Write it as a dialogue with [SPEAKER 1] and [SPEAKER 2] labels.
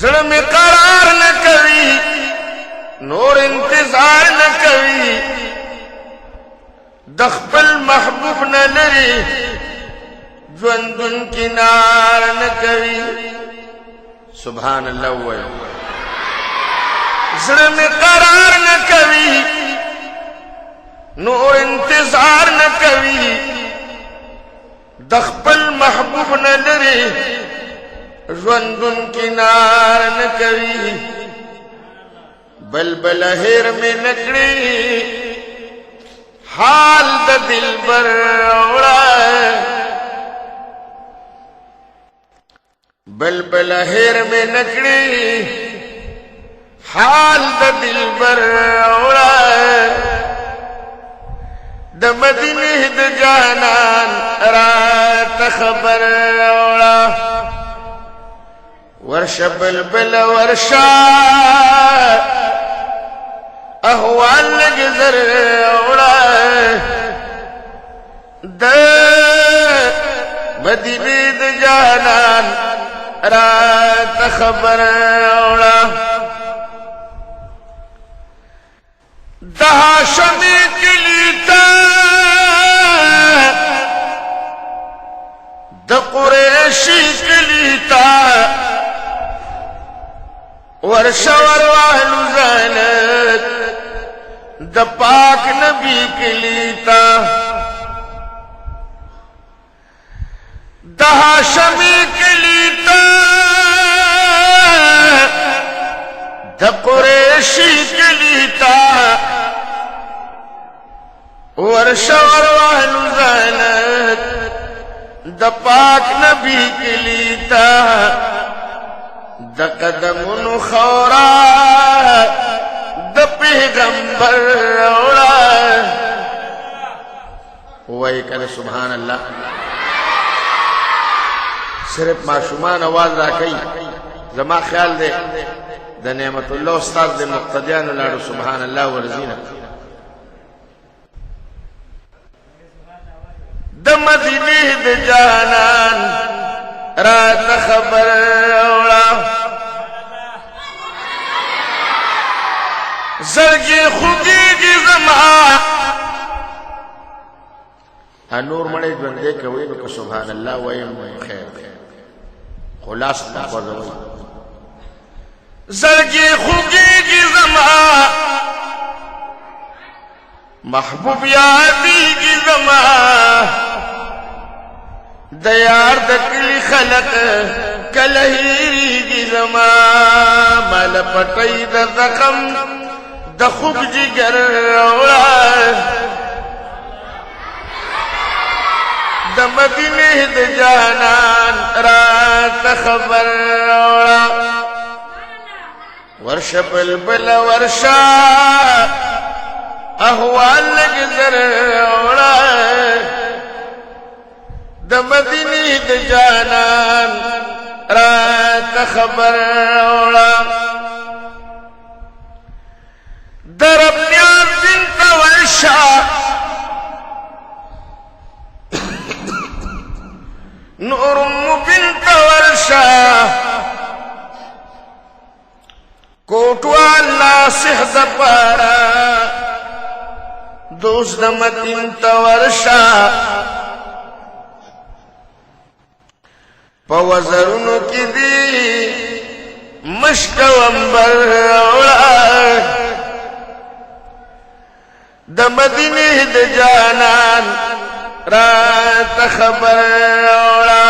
[SPEAKER 1] ज़ड़ में करार न कवी नूर इंतजार न कवी दख्पल महबूब न लरी ज्वंदुन किनार न कवी। सुभान अल्लाह। ज़ड़ में करार न कवी नूर इंतजार न कवी दख्पल महबूब न लरी ज्वंदुन किनार न कवी। बलबल हेर में नकड़ी हाल द दिल बर औड़ा। बलबल हेर में नकड़ी हाल द दिल बर औड़ा। द मदीने द जानान रात खबर औड़ा। वर्ष बलबल वर्षा अहवाल गुजर औड़ा। द मदीने द जानान रात खबर औड़ा। दहा शमी किलीता द कुरैशी किलीता वर्षवर वाहलु ज़ानत द पाक नबी किलीता। दहा शमी किलीता द कुरैशी किलीता वर्षवर वाहलु ज़ानत द पाक नबी किलीता। द कदमुन खौरा द पैगंबर औड़ा। वही करे सुभान अल्लाह। सिर्फ माशुमान आवाज राखी जमा ख्याल दे द नेमतुल्लाह उस्ताद दे मुक्तदियान लाडो सुभान अल्लाह वर्जीना। द मदीने द जानान रात खबर औड़ा। ज़रगी खुगी की ज़मा नूर मड़े बंदे कवि को सुभान अल्लाह वही खैर खुलास ज़रगी खुगी की ज़मा महबूब यादी की ज़मा दयार दकली खलक कलहीरी की ज़मा मल पटई द ज़ख़म द खुब जिगर औड़ा। द मदीने द जानान रात खबर औड़ा। वर्ष बलबल वर्षा अहवाल गुजर औड़ा। द मदीने द जानान रात खबर औड़ा। दरब्या bint Varsha नूरुम bint Varsha Kotwa नासिह the पारा दोस्त मतिन्त वर्षा। पवजरुन की दी मश्कवंबर औड़ा। द मदीने द जानान रात खबर औड़ा।